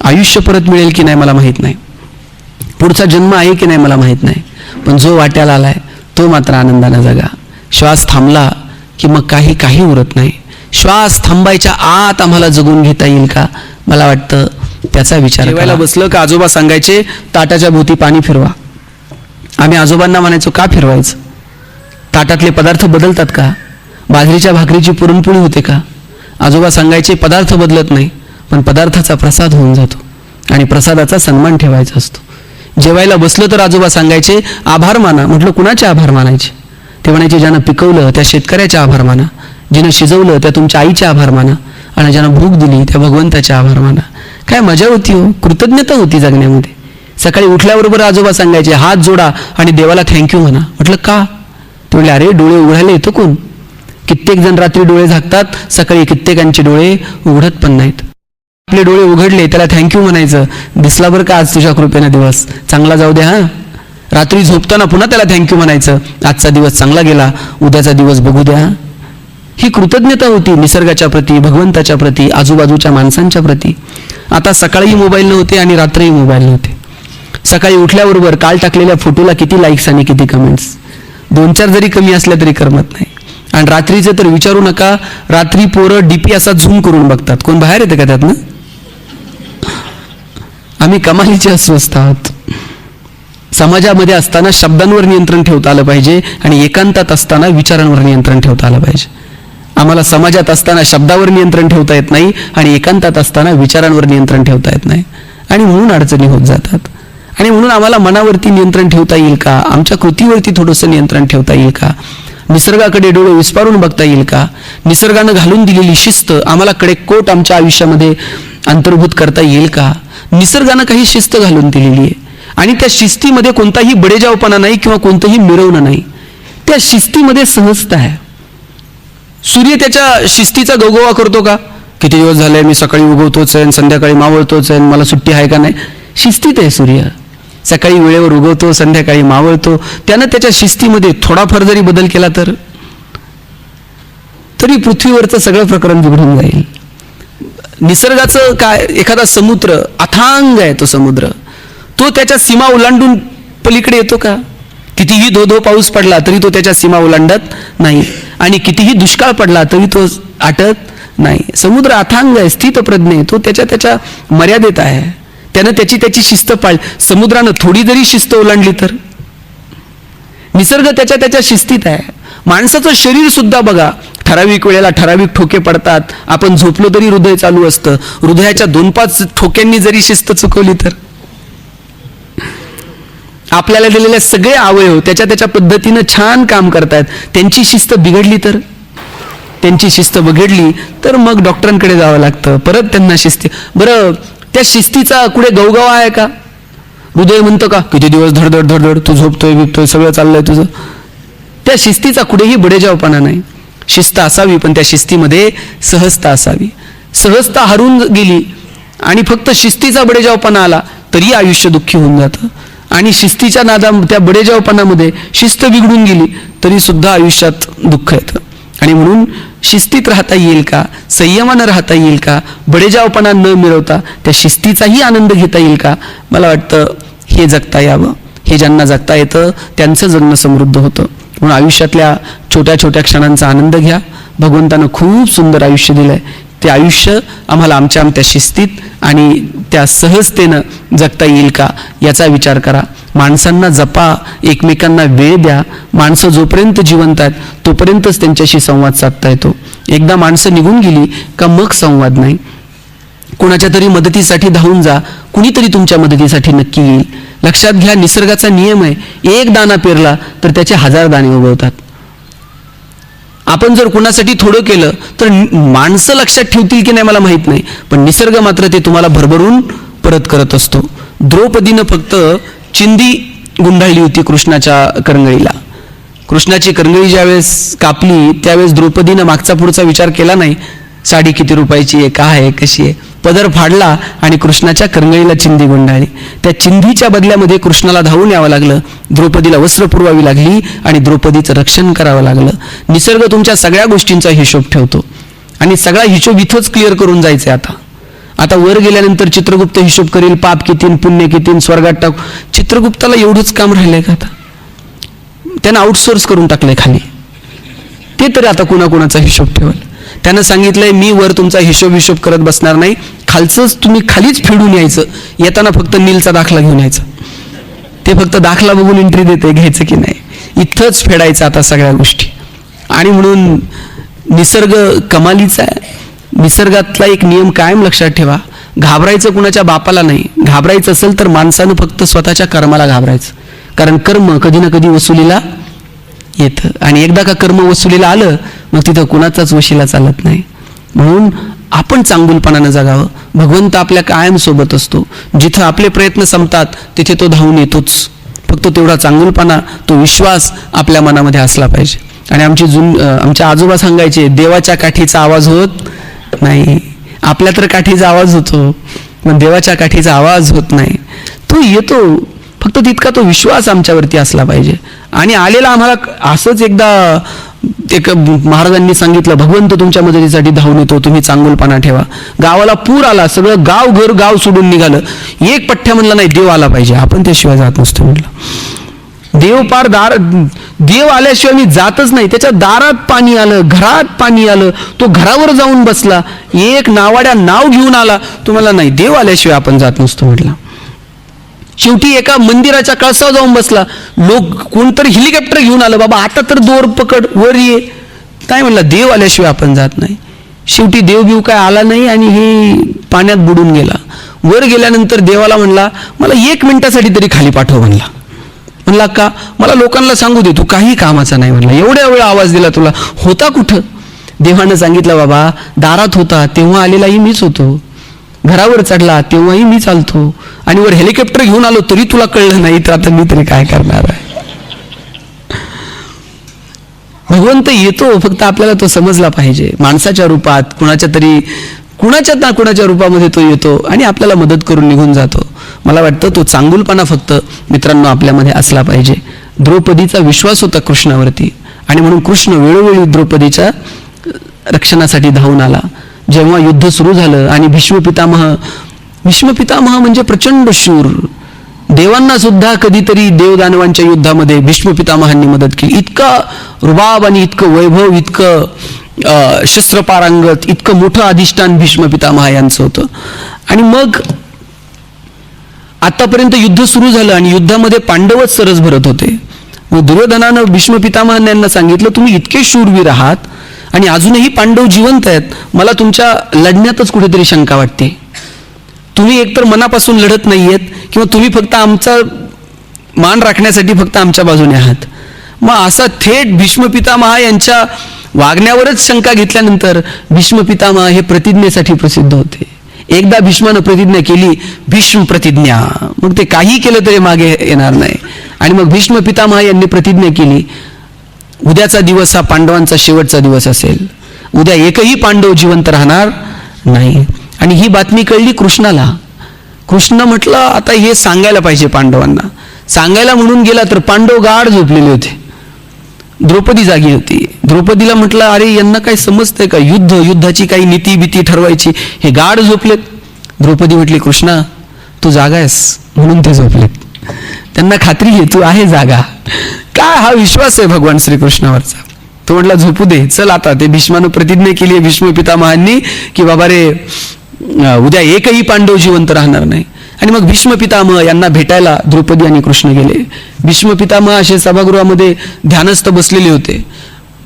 आयुष्य परत मिळेल की नाही मला माहीत नाही, पुढचा जन्म आहे की नाही मला माहीत नाही, पण जो वाट्याला आलाय तो मात्र आनंदाने जगा. श्वास थांबला की मग काही उरत नाही. श्वास थांबायच्या आत आम्हाला जगून घेता येईल का, मला वाटतं त्याचा विचार. जेवायला बसलं का आजोबा सांगायचे ताटाच्या भोवती पाणी फिरवा. आम्ही आजोबांना म्हणायचो का फिरवायचं, ताटातले पदार्थ बदलतात का, बाजरीच्या भाकरीची पुरणपोळी होते का. आजोबा सांगायचे पदार्थ बदलत नाही, पण पदार्थाचा प्रसाद होऊन जातो आणि प्रसादाचा सन्मान ठेवायचा असतो. जेवायला बसलं तर आजोबा सांगायचे आभार माना. म्हटलं कुणाचे आभार मानायचे, ते म्हणायचे ज्यानं पिकवलं त्या शेतकऱ्याचे आभार माना, जिनं शिजवलं त्या तुमच्या आईचे आभार माना, आणि ज्यानं भूक दिली त्या भगवंताचे आभार माना. काय मजा होती हो, कृतज्ञता होती जगण्यामध्ये. सकाळी उठल्याबरोबर आजोबा सांगायचे हात जोडा आणि देवाला थँक्यू म्हणा. म्हटलं का, ते म्हणले अरे डोळे उघडायला येतो कोण, कित्येक जण रात्री डोळे झाकतात, सकाळी कित्येकांचे डोळे उघडत पण नाहीत. आपले डोळे उघडले त्याला थँक्यू म्हणायचं, दिसला बरं का आज तुझ्या कृपेने दिवस, चांगला जाऊ द्या. हा, रात्री झोपताना पुन्हा त्याला थँक्यू म्हणायचं, आजचा दिवस चांगला गेला, उद्याचा दिवस बघू द्या. ही कृतज्ञता होती निसर्गाच्या प्रती, भगवंताच्या प्रती, आजूबाजूच्या माणसांच्या प्रती. आता सकाळी मोबाईल नव्हते आणि रात्रीही मोबाईल नव्हते. सकाळी उठल्याबरोबर काल टाकलेल्या फोटोला किती लाईक्स आणि किती कमेंट्स, 2-4 जरी कमी असल्या तरी करमत नाही. आणि रात्रीचं तर विचारू नका, रात्री पोरं डीपी असा झूम करून बघतात. कोण बाहेर येतं का त्यातनं. आम्ही कमालीचे अस्वस्थ आहोत. समाजामध्ये असताना शब्दांवर नियंत्रण ठेवता आलं पाहिजे आणि एकांतात असताना विचारांवर नियंत्रण ठेवता आलं पाहिजे. आम्हाला समाजात असताना शब्दावर नियंत्रण ठेवता येत नाही आणि एकांतात असताना विचारांवर नियंत्रण ठेवता येत नाही, आणि म्हणून अडचणी होत जातात. आणि म्हणून आम्हाला मनावरती नियंत्रण ठेवता येईल का, आमच्या कृतीवरती थोडंसं नियंत्रण ठेवता येईल का, निसर्गाकडे डोळे विस्पारून बघता येईल का, निसर्गानं घालून दिलेली शिस्त आम्हाला कडेकोट आमच्या आयुष्यामध्ये अंतर्भूत करता येईल का. निसर्गानं काही शिस्त घालून दिलेली आहे आणि त्या शिस्तीमध्ये कोणताही बडेजावपणा नाही किंवा कोणतंही मिरवणं नाही. त्या शिस्तीमध्ये सहजता आहे. सूर्य त्याच्या शिस्तीचा गवगवा करतो का, किती दिवस झाले मी सकाळी उगवतोच आहे, संध्याकाळी मावळतोच आहे, मला सुट्टी आहे का नाही. शिस्तीत आहे सूर्य, सकाळी वेळेवर उगवतो, संध्याकाळी मावळतो. त्यानं त्याच्या शिस्तीमध्ये थोडाफार जरी बदल केला तरी पृथ्वीवरचं सगळं प्रकरण बिघडून जाईल. निसर्गाचं काय, एखादा समुद्र अथांग आहे, तो समुद्र तो त्याच्या सीमा ओलांडून पलीकडे येतो का. कितीही धो पाऊस पडला तरी तो त्याच्या सीमा ओलांडत नाही आणि कितीही दुष्काळ पडला तरी तो आटत नाही. समुद्र अथांग आहे, स्थितप्रज्ञ आहे, तो त्याच्या मर्यादेत आहे. त्यानं त्याची शिस्त पाळली. समुद्रानं थोडी जरी शिस्त ओलांडली तर निसर्ग त्याच्या शिस्तीत आहे. माणसाचं शरीर सुद्धा बघा, ठराविक वेळेला ठराविक ठोके पडतात. आपण झोपलो तरी हृदय चालू असतं. हृदयाच्या 2-5 ठोक्यांनी जरी शिस्त चुकवली तर आपल्याला दिलेले सगळे अवयव त्याच्या पद्धतीनं छान काम करतात. त्यांची शिस्त बिघडली तर मग डॉक्टरांकडे जावं लागतं, परत त्यांना शिस्ती. बरं, त्या शिस्तीचा कुठे गवगवा आहे का. हृदय म्हणतं का किती दिवस धडधड तू झोपतोय बिपतोय सगळं चाललंय तुझं. त्या शिस्तीचा कुठेही बडेजावपणा नाही. शिस्त असावी पण त्या शिस्तीमध्ये सहजता असावी. सहजता हरून गेली आणि फक्त शिस्तीचा बडेजावपणा आला तरी आयुष्य दुःखी होऊन जातं. आणि शिस्तीच्या त्या बडेजावपणामध्ये शिस्त बिघडून गेली तरी सुद्धा आयुष्यात दुःख येतं. आणि म्हणून शिस्तीत राहता येईल का, संयमानं राहता येईल का, बडेजावपणा न मिळवता त्या शिस्तीचाही आनंद घेता येईल का. मला वाटतं हे जगता यावं. हे ज्यांना जगता येतं त्यांचं जगणं समृद्ध होतं. म्हणून आयुष्यातल्या छोट्या छोट्या क्षणांचा आनंद घ्या. भगवंतानं खूप सुंदर आयुष्य दिलंय. ते आयुष्य आम्हाला आमच्या शिस्तीत आणि त्या सहजतेनं जगता येईल का याचा विचार करा. माणसांना जपा, एकमेकांना वेळ द्या. माणसं जोपर्यंत जिवंत आहेत तोपर्यंतच त्यांच्याशी संवाद साधता येतो. एकदा माणसं निघून गेली का मग संवाद नाही. कुणाच्या तरी मदतीसाठी धावून जा, कुणीतरी तुमच्या मदतीसाठी नक्की येईल. लक्षात घ्या, निसर्गाचा नियम आहे, एक दाणा पेरला तर त्याचे 1000 दाणे उगवतात. आपण जर कुणासाठी थोडं केलं तर माणसं लक्षात ठेवतील की नाही मला माहित नाही, पण निसर्ग मात्र ते तुम्हाला भरभरून परत करत असतो. द्रौपदीनं फक्त चिंदी गुंडाळली होती कृष्णाच्या करंगळीला. कृष्णाची करंगळी ज्यावेळेस कापली त्यावेळेस द्रौपदीनं मागचा पुढचा विचार केला नाही. साडी किती रुपयाची आहे, काय आहे, कशी आहे. पदर फाडला आणि कृष्णाच्या करंगळीला चिंदी गुंडाळली. त्या चिंधीच्या बदल्यामध्ये कृष्णाला धावून यावं लागलं. द्रौपदीला वस्त्र पुरवावी लागली आणि द्रौपदीचं रक्षण करावं लागलं. निसर्ग तुमच्या सगळ्या गोष्टींचा हिशोब ठेवतो आणि सगळा हिशोब इथंच क्लिअर करून जायचं. आता आता वर गेल्यानंतर चित्रगुप्त हिशोब करील, पाप किती पुण्य किती, स्वर्गात टाक. चित्रगुप्ताला एवढंच काम राहिलंय का? आता त्यानं आउटसोर्स करून टाकलंय खाली. ते तरी आता कुणाकुणाचा हिशोब ठेवल. त्यानं सांगितलंय मी वर तुमचा हिशोब करत बसणार नाही, खालचंच तुम्ही खालीच फेडून यायचं, येताना फक्त नीलचा दाखला घेऊन यायचा. ते फक्त दाखला बघून एंट्री देते, घ्यायचं की नाही, इथंच फेडायचं आता सगळ्या गोष्टी. आणि म्हणून निसर्ग कमालीचा आहे. निसर्गातला एक नियम कायम लक्षात ठेवा, घाबरायचं कुणाच्या बापाला नाही. घाबरायचं असेल तर माणसानं फक्त स्वतःच्या कर्माला घाबरायचं, कारण कर्म कधी ना कधी वसुलीला येतं. आणि एकदा का कर्म वसुलीला आलं मग तिथं कुणाचाच वशिला चालत नाही. म्हणून आपण चांगुलपणानं जगावं. भगवंत आपल्या कायम सोबत असतो. जिथं आपले प्रयत्न संपतात तिथे तो धावून येतोच. फक्त तेवढा चांगुलपणा, तो विश्वास आपल्या मनामध्ये असला पाहिजे. आणि आमच्या आजोबा सांगायचे, देवाच्या काठीचा आवाज होत नाही. आपल्या तर काठीचा आवाज होतो, पण देवाच्या काठीचा आवाज होत नाही. तो येतो, फक्त तितका तो विश्वास आमच्यावरती असला पाहिजे. आणि आलेला आम्हाला असंच एकदा एक महाराजांनी सांगितलं, भगवंत तुमच्या मदतीसाठी धावून येतो, तुम्ही चांगुलपणा ठेवा. गावाला पूर आला, सगळं गाव सोडून निघालं, एक पठ्ठ्या म्हणला नाही देव आला पाहिजे, आपण त्याशिवाय जात नसतो म्हटलं. देव आल्याशिवाय मी जातच नाही. त्याच्या दारात पाणी आलं, घरात पाणी आलं, तो घरावर जाऊन बसला, एक नावाड्या नाव घेऊन आला, तुम्हाला नाही देव आल्याशिवाय आपण जात नसतो म्हटलं. शेवटी एका मंदिराच्या कळसावर जाऊन बसला, लोक कोणतरी हेलिकॉप्टर घेऊन आलं, बाबा आता तर दोर पकड, वर ये. काय म्हणलं, देव आल्याशिवाय आपण जात नाही. शेवटी देव काय आला नाही आणि हे पाण्यात बुडून गेला. वर गेल्यानंतर देवाला म्हणला, मला 1 मिनिटासाठी तरी खाली पाठव म्हणला. म्हणला का? मला लोकांना सांगू दे, तू काही कामाचा नाही म्हणला. एवढ्या वेळ आवाज दिला तुला, होता कुठं? देवानं सांगितलं, बाबा दारात होता तेव्हा आलेलाही मीच होतो, घरावर चढला तेव्हाही मी चालतो, आणि वर हेलिकॉप्टर घेऊन आलो तरी तुला कळलं नाही, तर आता मी तरी काय करणार आहे. भगवंत येतो, फक्त आपल्याला तो समजला पाहिजे. माणसाच्या रूपात, कुणाच्या रूपामध्ये तो येतो आणि आपल्याला मदत करून निघून जातो. मला वाटतं तो चांगुलपणा फक्त मित्रांनो आपल्यामध्ये असला पाहिजे. द्रौपदीचा विश्वास होता कृष्णावरती, आणि म्हणून कृष्ण वेळोवेळी द्रौपदीच्या रक्षणासाठी धावून आला. जेव्हा युद्ध सुरू झालं आणि भीष्म पितामह म्हणजे प्रचंड शूर, देवांना सुद्धा कधीतरी देवदानवांच्या युद्धामध्ये भीष्म पितामहांनी मदत केली. इतका रुबाब आणि इतकं वैभव, इतकं शस्त्रपारंगत, इतकं मोठं अधिष्ठान भीष्म पितामह यांचं होतं. आणि मग आतापर्यंत युद्ध सुरू झालं आणि युद्धामध्ये पांडवच सरस भरत होते. मग दुर्योधनानं भीष्म पितामहांना सांगितलं, तुम्ही इतके शूरवीर आहात आणि अजूनही पांडव जिवंत आहेत, मला तुमच्या लढण्यातच कुठेतरी शंका वाटते. तुम्ही एकतर मनापासून लढत नाहीयेत, किंवा तुम्ही फक्त आमचा मान राखण्यासाठी फक्त आमच्या बाजूने आहात. मग असा थेट भीष्म पितामह यांच्या वागण्यावरच शंका घेतल्यानंतर भीष्म पितामह हे प्रतिज्ञेसाठी प्रसिद्ध होते. एकदा भीष्मानं प्रतिज्ञा केली, भीष्म प्रतिज्ञा, मग ते काही केलं तरी मागे येणार नाही. आणि मग भीष्म पितामह यांनी प्रतिज्ञा केली, उद्याचा दिवस हा पांडवांचा शेवटचा दिवस असेल, उद्या एकही पांडव जिवंत राहणार नाही. आणि ही बातमी कळली कृष्णाला. कृष्ण म्हटलं, आता हे सांगायला पाहिजे पांडवांना. सांगायला म्हणून गेला तर पांडव गाढ झोपलेले होते, द्रौपदी जागी होती. द्रौपदीला म्हटलं, अरे यांना काय समजतंय का, युद्धाची काही नीती भीती ठरवायची, हे गाढ झोपलेत. द्रौपदी म्हटली, कृष्णा तू जागा आहेस म्हणून ते झोपलेत, त्यांना खात्री आहे तू आहे जागा. काय हा विश्वास आहे भगवान श्रीकृष्णावरचा. तो म्हटला, झोपू दे, चल आता. ते भीष्मानं प्रतिज्ञा केली आहे भीष्म पितामहांनी की बाबा रे, उद्या एकही पांडव जिवंत राहणार नाही. आणि मग भीष्म पितामह यांना भेटायला द्रौपदी आणि कृष्ण गेले. भीष्म पितामह असे सभागृहामध्ये ध्यानस्थ बसलेले होते,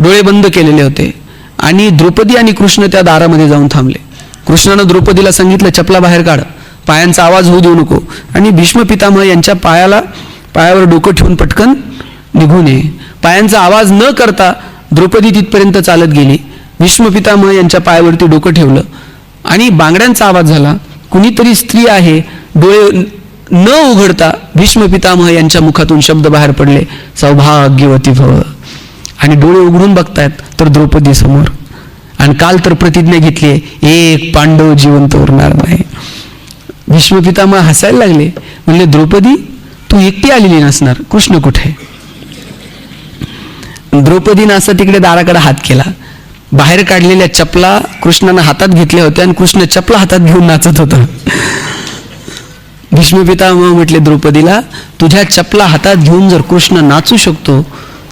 डोळे बंद केलेले होते, आणि द्रौपदी आणि कृष्ण त्या दारामध्ये जाऊन थांबले. कृष्णानं द्रौपदीला सांगितलं, चपला बाहेर काढ, पायांचा आवाज होऊ देऊ नको. आणि भीष्म पितामह यांच्या पायावर डोकं ठेवून पटकन निघून ये. पायांचा आवाज न करता द्रौपदी तिथपर्यंत चालत गेली. भीष्म पितामह यांच्या पायावरती डोकं ठेवलं आणि बांगड्यांचा आवाज झाला. कुणीतरी स्त्री आहे. डोळे न उघडता भीष्म पितामह यांच्या मुखातून शब्द बाहेर पडले, सौभाग्यवती भव. आणि डोळे उघडून बघतायत तर द्रौपदी समोर. आणि काल तर प्रतिज्ञा घेतली, एक पांडव जिवंत उरणार नाही. भीष्म पितामह हसायला लागले, म्हणले, द्रौपदी तू एकटी आलेली नसणार, कृष्ण कुठे? द्रौपदीनं असं तिकडे दाराकडे हात केला. बाहेर काढलेल्या चपला कृष्णानं हातात घेतल्या होत्या आणि कृष्ण चपला हातात घेऊन नाचत होता. भीष्म पितामह म्हटले द्रौपदीला, तुझ्या चपला हातात घेऊन जर कृष्ण नाचू शकतो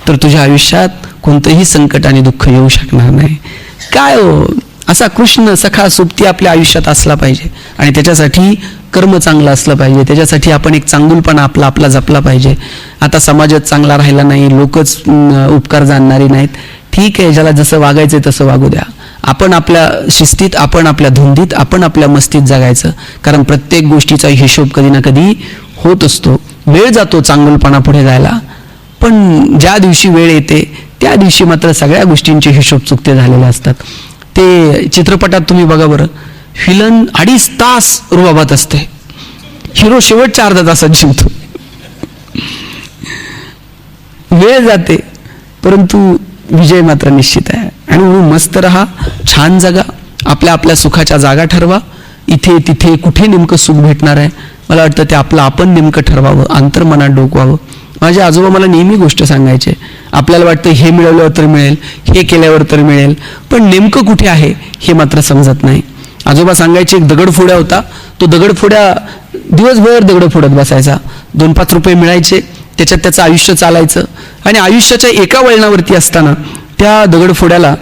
तर तुझ्या आयुष्यात कोणतंही संकट आणि दुःख येऊ शकणार नाही. काय हो, असा कृष्ण सखा सोबती आपल्या आयुष्यात असला पाहिजे आणि त्याच्यासाठी कर्म चांगलं असलं पाहिजे. त्याच्यासाठी आपण एक चांगुलपणा आपला जपला पाहिजे. आता समाजात चांगला राहिला नाही, लोकच उपकार जाणणारी नाहीत. ठीक आहे, ज्याला जसं वागायचं तसं वागू द्या. आपण आपल्या शिस्तीत, आपण आपल्या धुंदीत, आपण आपल्या मस्तीत जगायचं. कारण प्रत्येक गोष्टीचा हिशोब कधी ना कधी होत असतो. वेळ जातो चांगुलपणा पुढे जायला, पण ज्या दिवशी वेळ येते त्या दिवशी मात्र सगळ्या गोष्टींचे हिशोब चुकते झालेले असतात. ते चित्रपटात तुम्ही बघा बरं, विलन 2.5 तास रुबाबात असते, हिरो शेवटच्या अर्धा तासात जिंकतो. वेळ जाते परंतु विजय मात्र निश्चित आहे. आणि म्हणून मस्त राहा, छान जगा, आपल्या आपल्या सुखाच्या जागा ठरवा. इथे तिथे कुठे नेमकं सुख भेटणार आहे, मला वाटतं ते आपलं आपण नेमकं ठरवावं, अंतर्मनात डोकवावं. माझे आजोबा मला नेहमी गोष्ट सांगायचे, आपल्याला वाटतं हे मिळवल्यावर तर मिळेल, हे केल्यावर तर मिळेल, पण नेमकं कुठे आहे हे मात्र समजत नाही. आजोबा सांगायचे, एक दगडफोड्या होता, तो दगडफोड्या दिवसभर दगड फोडत बसायचा. 2-5 रुपये मिळायचे, त्याच्यात त्याचं आयुष्य चालायचं. आणि आयुष्याच्या एका वळणावरती असताना त्या दगडफोड्याला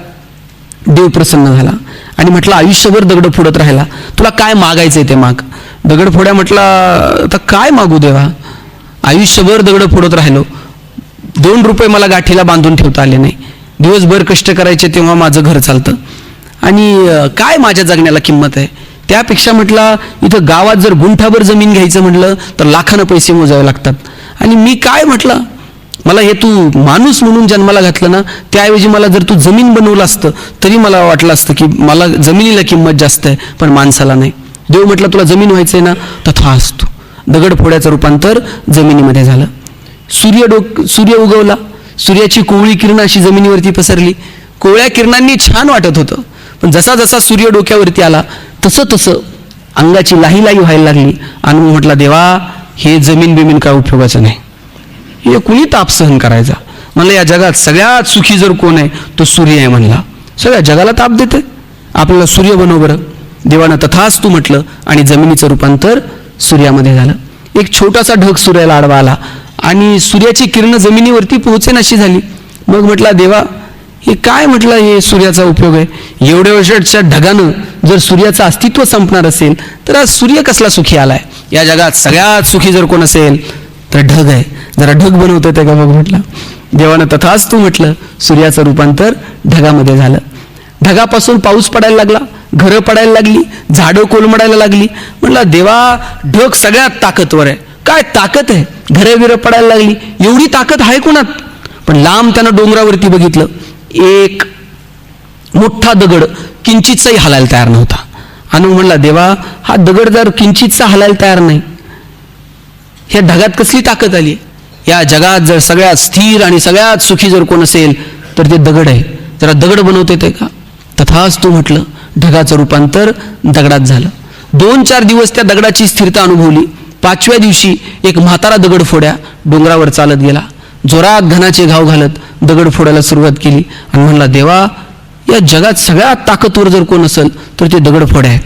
देव प्रसन्न झाला आणि म्हटलं, आयुष्यभर दगड फोडत राहिला, तुला काय मागायचंय ते माग. दगडफोड्या म्हटला, आता काय मागू देवा, आयुष्यभर दगड फोडत राहिलो, 2 रुपये मला गाठीला बांधून ठेवता आले नाही, दिवसभर कष्ट करायचे तेव्हा माझं घर चालतं, आणि काय माझ्या जगण्याला किंमत आहे. त्यापेक्षा म्हटला, इथं गावात जर गुंठाभर जमीन घ्यायचं म्हटलं तर लाखानं पैसे मोजावे लागतात. आणि मी काय म्हटलं, मला हे तू माणूस म्हणून जन्माला घातलं ना, त्याऐवजी मला जर तू जमीन बनवलं असतं तरी मला वाटलं असतं की मला जमिनीला किंमत जास्त आहे, पण माणसाला नाही. देव म्हटलं, तुला जमीन व्हायचंय ना, तथास्तु. दगडफोड्याचं रूपांतर जमिनीमध्ये झालं. सूर्य उगवला, सूर्याची कोवळी किरण अशी जमिनीवरती पसरली. कोवळ्या किरणांनी छान वाटत होतं, पण जसा जसा सूर्य डोक्यावरती आला तसं तसं अंगाची लाही व्हायला लागली. आणि मग म्हटला, देवा, हे जमीन बिमीन काय उपयोगाचं नाही, हे कुणी ताप सहन करायचा. म्हणलं, या जगात सगळ्यात सुखी जर कोण आहे तो सूर्य आहे. म्हणला, सगळ्या जगाला ताप देते, आपल्याला सूर्य बनव बरं. देवानं तथास्तु म्हटलं आणि जमिनीचं रूपांतर सूर्यामध्ये झालं. एक छोटासा ढग सूर्याला आडवा आला आणि सूर्याची किरण जमिनीवरती पोहोचेनाशी झाली. मग म्हटला, देवा, हे काय म्हटलं, हे सूर्याचा उपयोग आहे. एवढ्या वर्षाच्या ढगानं जर सूर्याचं अस्तित्व संपणार असेल तर आज सूर्य कसला सुखी आलाय. या जगात सगळ्यात सुखी जर कोण असेल तर ढग आहे. जरा ढग बनवतं ते का बघ म्हटलं. देवानं तथास्तु म्हटलं, सूर्याचं रूपांतर ढगामध्ये झालं. ढगापासून पाऊस पडायला लागला, घरं पडायला लागली, झाडं कोलमडायला लागली. म्हटलं, देवा, ढग सगळ्यात ताकदवर आहे, काय ताकद आहे, घरं बिरं पडायला लागली, एवढी ताकद आहे कोणात. पण लांब त्यानं डोंगरावरती बघितलं, एक मोठा दगड किंचितचाही हलायला तयार नव्हता. आणि म्हणला, देवा, हा दगड जर किंचितचा हलायला तयार नाही, ह्या ढगात कसली ताकद आली. या जगात जर सगळ्यात स्थिर आणि सगळ्यात सुखी जर कोण असेल तर ते दगड आहे. जरा दगड बनवता येते का. तथास्तु म्हटलं, ढगाचं रूपांतर दगडात झालं. 2-4 दिवस त्या दगडाची स्थिरता अनुभवली. 5व्या दिवशी एक म्हातारा दगडफोड्या डोंगरावर चालत गेला. जोरात घनाचे घाव घालत दगड फोडायला सुरुवात केली आणि म्हणला, देवा, या जगात सगळ्यात ताकदवर जर कोण असेल तर ते दगडफोड्या आहे.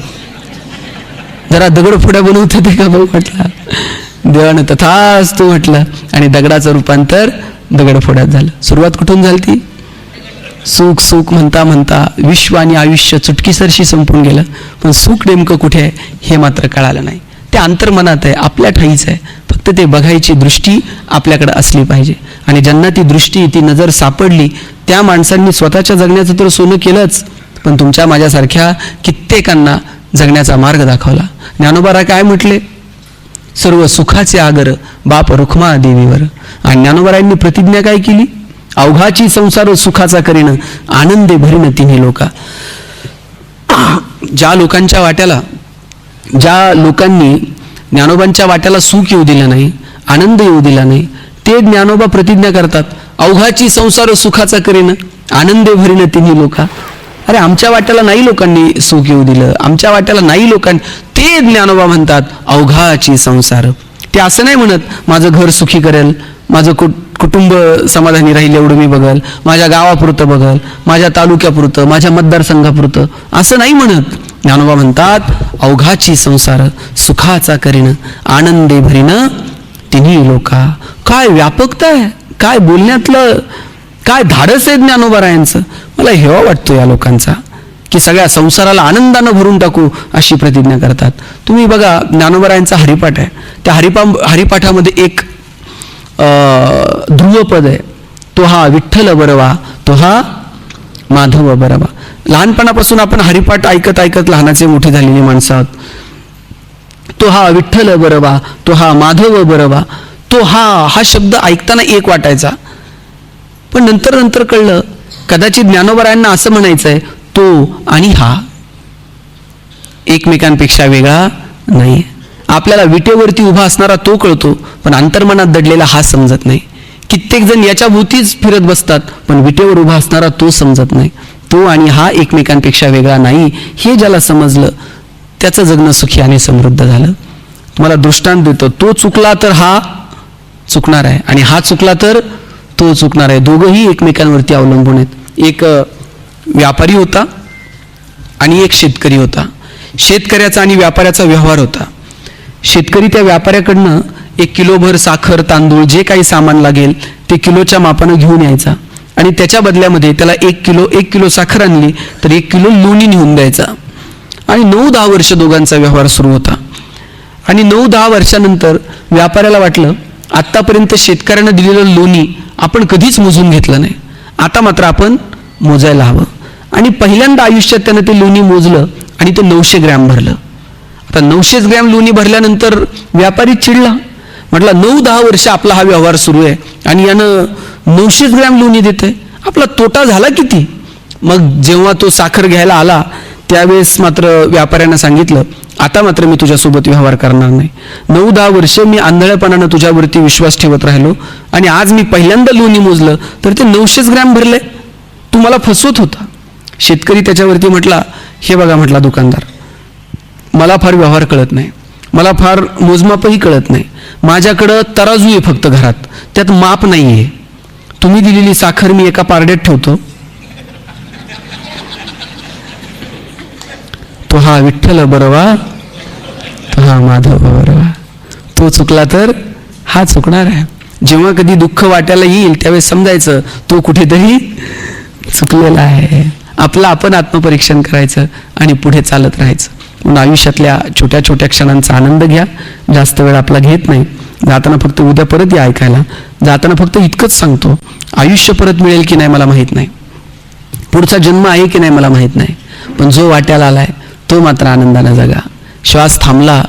जरा दगडफोड्या बनवत होते का भाऊ म्हटला. देवानं तथास्तु म्हटलं आणि दगडाचं रूपांतर दगडफोड्यात झालं. सुरुवात कुठून झाली ती. सुख सुख म्हणता म्हणता विश्व आणि आयुष्य चुटकीसरशी संपून गेलं, पण सुख नेमकं कुठे आहे हे मात्र कळालं नाही. ते अंतर्मनात आहे, आपल्या ठाईच आहे, फक्त ते बघायची दृष्टी आपल्याकडे असली पाहिजे. आणि ज्यांना ती दृष्टी, ती नजर सापडली त्या माणसांनी स्वतःच्या जगण्याचं तर सोनं केलंच, पण तुमच्या माझ्यासारख्या कित्येकांना जगण्याचा मार्ग दाखवला. ज्ञानोबारा काय म्हटले, सर्व सुखाचे आगर बाप रुक्मा देवीवर. आणि ज्ञानोबारायांनी प्रतिज्ञा काय केली, अवघाची संसार सुखाचा करीन आनंदे भरीन तिन्ही लोका. ज्या लोकांनी ज्ञानोबांच्या वाट्याला सुख येऊ दिलं नाही, आनंद येऊ दिला नाही, ते ज्ञानोबा प्रतिज्ञा करतात, अवघाची संसार सुखाचा करीन आनंदे भरीन तिन्ही लोका. अरे, आमच्या वाट्याला नाही लोकांनी सुख येऊ दिलं, आमच्या वाट्याला नाही लोकांनी, ते ज्ञानोबा म्हणतात अवघाची संसार. ते असं नाही म्हणत माझं घर सुखी करेल, माझं कुटुंब समाधानी राहील एवढं मी बघल, माझ्या गावापुरतं बघल, माझ्या तालुक्यापुरतं, माझ्या मतदारसंघापुरतं, असं नाही म्हणत. ज्ञानोबा म्हणतात, अवघाची संसार सुखाचा करीन, आनंदे भरीन तिन्ही लोका. काय व्यापकता आहे, काय बोलण्यातलं काय धाडस आहे ज्ञानोबारायांचं. मला हेवा वाटतो या लोकांचा की सगळ्या संसाराला आनंदानं भरून टाकू अशी प्रतिज्ञा करतात. तुम्ही बघा, ज्ञानोबारायांचा हरिपाठ आहे, त्या हरिपाठामध्ये एक ध्रुवपद आहे, तो हा विठ्ठल बरवा, तो हा माधव बरवा. लहानपणापासून आपण हरिपाठ ऐकत ऐकत लहानाचे मोठे झालेली माणसं आहोत. तो हा विठ्ठल बरवा, तो हा माधव बरवा, तो हा शब्द ऐकताना एक वाटायचा, पण नंतर नंतर कळलं कदाचित ज्ञानोबारायांना असं म्हणायचंय, तो आणि हा एकमेकांपेक्षा वेगळा नाही. आपल्याला विटेवरती उभा असणारा तो कळतो, पण अंतर्मनात दडलेला हा समजत नाही. कित्येक जण याच्या भोवतीच फिरत बसतात, पण विटेवर उभा असणारा तो समजत नाही. तो आणि हा एकमेकांपेक्षा वेगळा नाही हे ज्याला समजलं त्याचं जगणं सुखी आणि समृद्ध झालं. तुम्हाला दृष्टांत देतो, तो चुकला तर हा चुकणार आहे, आणि हा चुकला तर तो चुकणार आहे. दोघंही एकमेकांवरती अवलंबून आहेत. एक व्यापारी होता आणि एक शेतकरी होता. शेतकऱ्याचा आणि व्यापाऱ्याचा व्यवहार होता. शेतकरी त्या व्यापाऱ्याकडनं 1 किलोभर साखर, तांदूळ, जे काही सामान लागेल ते किलोच्या मापानं घेऊन यायचा, आणि त्याच्या बदल्यामध्ये त्याला 1 किलो साखर आणली तर 1 किलो लोणी नेऊन द्यायचा. आणि 9-10 वर्ष दोघांचा व्यवहार सुरू होता. आणि 9-10 वर्षानंतर व्यापाऱ्याला वाटलं, आत्तापर्यंत शेतकऱ्यानं दिलेलं लोणी आपण कधीच मोजून घेतलं नाही, आता मात्र आपण मोजायला हवं. आणि पहिल्यांदा आयुष्यात त्यानं ते लोणी मोजलं आणि ते 900 ग्रॅम भरलं. आता 900 ग्रॅम लोणी भरल्यानंतर व्यापारी चिडला, म्हटलं 9-10 वर्ष आपला हा व्यवहार सुरू आहे आणि यानं 900 ग्रॅम लोणी देतंय, आपला तोटा झाला किती. मग जेव्हा तो साखर घ्यायला आला त्यावेळेस मात्र व्यापाऱ्यानं सांगितलं, आता मात्र मी तुझ्यासोबत व्यवहार करणार नाही. 9-10 वर्ष मी आंधळेपणानं तुझ्यावरती विश्वास ठेवत राहिलो, आणि आज मी पहिल्यांदा लोणी मोजलं तर ते 900 ग्रॅम भरले, तू मला फसवत होता. शेतकरी त्याच्यावरती म्हटला, हे बघा म्हटला दुकानदार, मला फार व्यवहार कळत नाही, मला फार मोजमापही कळत नाही, माझ्याकडं तराजू आहे फक्त घरात, त्यात माप नाही आहे. तुम्ही दिलेली साखर मी एका पारड्यात ठेवतो, तो हा विठ्ठल बरवा, तो हा माधव बरवा. तो चुकला तर हा चुकणार आहे. जेव्हा कधी दुःख वाट्याला येईल त्यावेळेस समजायचं तो कुठेतरी चुकलेला आहे. आपलं आपण आत्मपरीक्षण करायचं आणि पुढे चालत राहायचं. म्हणून आयुष्यातल्या छोट्या छोट्या क्षणांचा आनंद घ्या. जास्त वेळ आपला घेत नाही. जाताना फक्त उद्या परत या ऐकायला. जाताना फक्त इतकंच सांगतो, आयुष्य परत मिळेल की नाही मला माहीत नाही, पुढचा जन्म आहे की नाही मला माहीत नाही, पण जो वाट्याला आलाय तो मात्र आनंदाने जगा. श्वास थांबला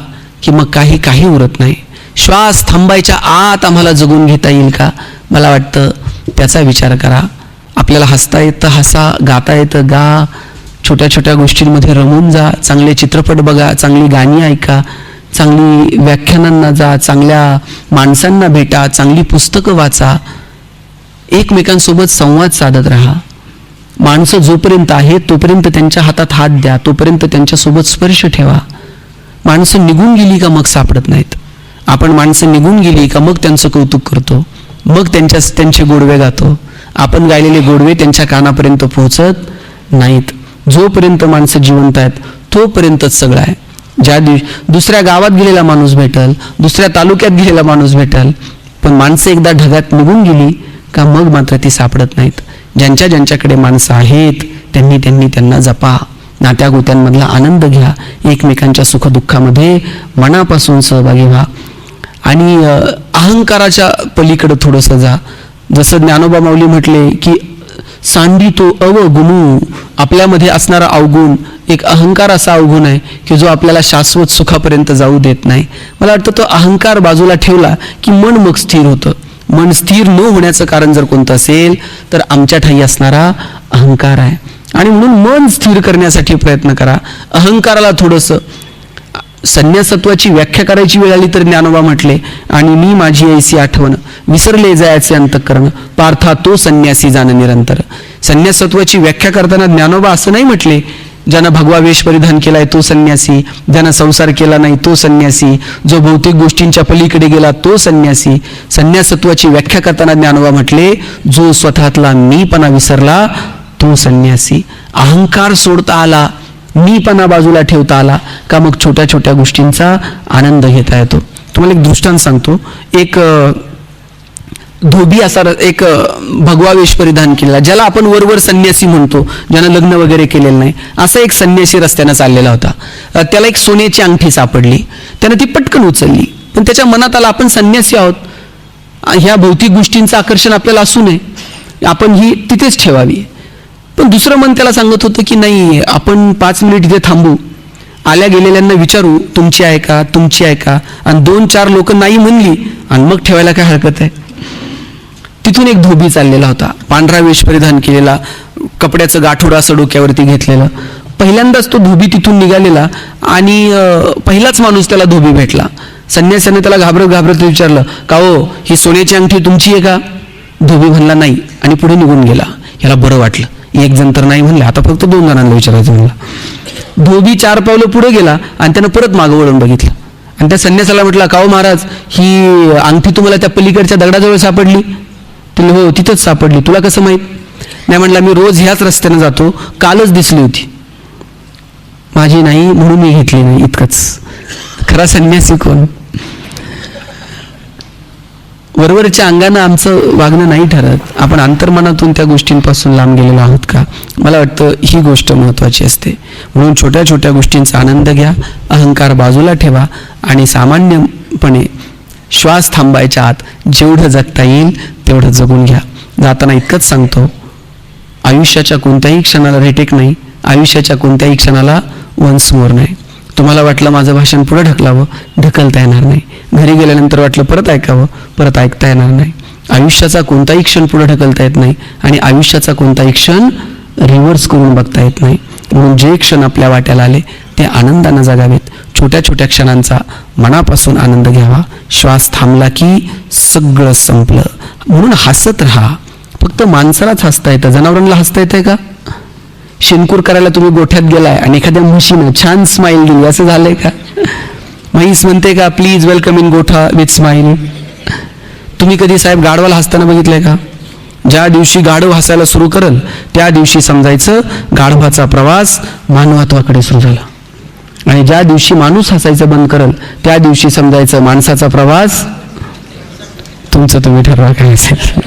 की मग काही उरत नाही. श्वास थांबायच्या आत आम्हाला जगून घेता येईल का, मला वाटतं त्याचा विचार करा. आपल्याला हसता येतं हसा, गाता येतं गा, छोट्या छोट्या गोष्टींमध्ये रमून जा, चांगले चित्रपट बघा, चांगली गाणी ऐका, चांगली व्याख्यानांना जा, चांगल्या माणसांना भेटा, चांगली पुस्तकं वाचा, एकमेकांसोबत संवाद साधत राहा. माणसं जोपर्यंत आहेत तोपर्यंत त्यांच्या हातात हात द्या, तोपर्यंत त्यांच्यासोबत स्पर्श ठेवा. माणसं निघून गेली का मग सापडत नाहीत. आपण माणसं निघून गेली का मग त्यांचं कौतुक करतो, मग त्यांचे गोडवे गातो. आपण गायलेले गोडवे त्यांच्या कानापर्यंत पोहोचत नाहीत. जोपर्यंत माणसं जिवंत आहेत तोपर्यंतच सगळं आहे. ज्या दिवशी दुसऱ्या गावात गेलेला माणूस भेटल, दुसऱ्या तालुक्यात गेलेला माणूस भेटल, पण माणसं एकदा ढगात निघून गेली का मग मात्र ती सापडत नाहीत. ज्यांच्याकडे माणसं आहेत त्यांना जपा, नात्यागोत्यांमधला आनंद घ्या, एकमेकांच्या सुखदुःखामध्ये मनापासून सहभागी व्हा, आणि अहंकाराच्या पलीकडे थोडंसं जा. जसं ज्ञानोबा माऊली म्हटले की सांडी तो अवगुणू, आपल्यामध्ये असणारा अवगुण एक अहंकार असा अवगुण आहे की जो आपल्याला शाश्वत सुखापर्यंत जाऊ देत नाही. मला वाटतं तो अहंकार बाजूला ठेवला की मन मग स्थिर होतं. मन स्थिर न होण्याचं कारण जर कोणतं असेल तर आमच्या ठाई असणारा अहंकार आहे. आणि म्हणून मन स्थिर करण्यासाठी प्रयत्न करा. अहंकाराला थोडंसं संन्यासत्वाची व्याख्या करायची वेळ आली तर ज्ञानोबा म्हटले, आणि मी माझी ऐसी आठवण विसरले जायचे अंतःकरण, पार्था तो संन्यासी जाण निरंतर. संन्यासत्वाची व्याख्या करताना ज्ञानोबा असं नाही म्हटले ज्यानं भगवा वेश परिधान केलाय तो संन्यासी, ज्यानं संसार केला नाही तो संन्यासी, जो भौतिक गोष्टींच्या पलीकडे गेला तो संन्यासी. संन्यासत्वाची व्याख्या करताना ज्ञानोबा म्हटले, जो स्वतःतला मीपणा विसरला तो संन्यासी. अहंकार सोडता आला, मीपणा बाजूला ठेवता आला का मग छोट्या छोट्या गोष्टींचा आनंद घेता येतो. तुम्हाला एक दृष्टांत सांगतो. एक धोबी असा, एक भगवा वेश परिधान केलेला, ज्याला आपण वरवर संन्यासी म्हणतो, ज्यानं लग्न वगैरे केलेलं नाही, असा एक संन्यासी रस्त्यानं चाललेला होता. त्याला एक सोन्याची अंगठी सापडली. त्यानं ती पटकन उचलली, पण त्याच्या मनात आला आपण संन्यासी आहोत, ह्या भौतिक गोष्टींचं आकर्षण आपल्याला असू नये, आपण ही तिथेच ठेवावी. पण दुसरं मन त्याला सांगत होतं की नाही, आपण 5 मिनिट इथे थांबू, आल्या गेलेल्यांना विचारू तुमची आहे का, तुमची आहे का, आणि 2-4 लोक नाही म्हणली आणि मग ठेवायला काय हरकत आहे. तिथून एक धोबी चाललेला होता, पांढरा वेश परिधान केलेला, कपड्याचं गाठोडं असं डोक्यावरती घेतलेलं. पहिल्यांदाच तो धोबी तिथून निघालेला आणि पहिलाच माणूस त्याला धोबी भेटला. संन्यासाने त्याला घाबरत घाबरत विचारलं, का हो, ही सोन्याची अंगठी तुमची आहे का? धोबी म्हणला नाही आणि पुढे निघून गेला. याला बरं वाटलं, एक जण तर नाही म्हणले, आता फक्त 2 जणांना विचारायचं म्हणला. धोबी 4 पावलं पुढे गेला आणि त्यानं परत मागं वळून बघितलं आणि त्या संन्यासाला म्हटला, का हो महाराज, ही अंगठी तुम्हाला त्या पलीकडच्या दगडाजवळ सापडली? तुला हो, तिथंच सापडली. तुला कसं माहीत? नाही म्हटलं, मी रोज ह्याच रस्त्यानं जातो, कालच दिसली होती, माझी नाही म्हणून मी घेतली नाही, इतकंच. खरा संन्यासी कोण? वरवरच्या अंगानं आमचं वागणं नाही ठरत, आपण अंतर्मनातून त्या गोष्टींपासून लांब गेलेलो आहोत का? मला वाटतं ही गोष्ट महत्त्वाची असते. म्हणून छोट्या छोट्या गोष्टींचा आनंद घ्या, अहंकार बाजूला ठेवा आणि सामान्यपणे श्वास थांबायच्या आत जेवढं जगता येईल तेवढं जगून घ्या. जाताना इतकंच सांगतो, आयुष्याच्या कोणत्याही क्षणाला रिटेक नाही, आयुष्याच्या कोणत्याही क्षणाला वन्स मोर नाही. तुम्हाला वाटलं माझं भाषण पुढे ढकलावं, ढकलता येणार नाही. घरी गेल्यानंतर वाटलं परत ऐकावं, परत ऐकता येणार नाही. आयुष्याचा कोणताही क्षण पुढे ढकलता येत नाही आणि आयुष्याचा कोणताही क्षण रिव्हर्स करून बघता येत नाही. म्हणून जे क्षण आपल्या वाट्याला आले ते आनंदानं जगावेत. छोट्या छोट्या क्षणांचा मनापासून आनंद घ्यावा. श्वास थांबला की सगळं संपलं. म्हणून हसत राहा. फक्त माणसालाच हसता येतं, जनावरांना हसता येतंय का? शिनकूर करायला तुम्ही गोठ्यात गेलाय आणि एखाद्या म्हशीनं छान स्माईल दिली, असं झालंय का? म्हैस म्हणते का, प्लीज वेलकम इन गोठा विथ स्माईल? तुम्ही कधी साहेब गाढवाला हसताना बघितलंय का? ज्या दिवशी गाढव हसायला सुरू करेल त्या दिवशी समजायचं गाढवाचा प्रवास मानवत्वाकडे सुरू झाला, आणि ज्या दिवशी माणूस हसायचं बंद करेल त्या दिवशी समजायचं माणसाचा प्रवास तुमचं तुम्ही ठरवा काय असेल.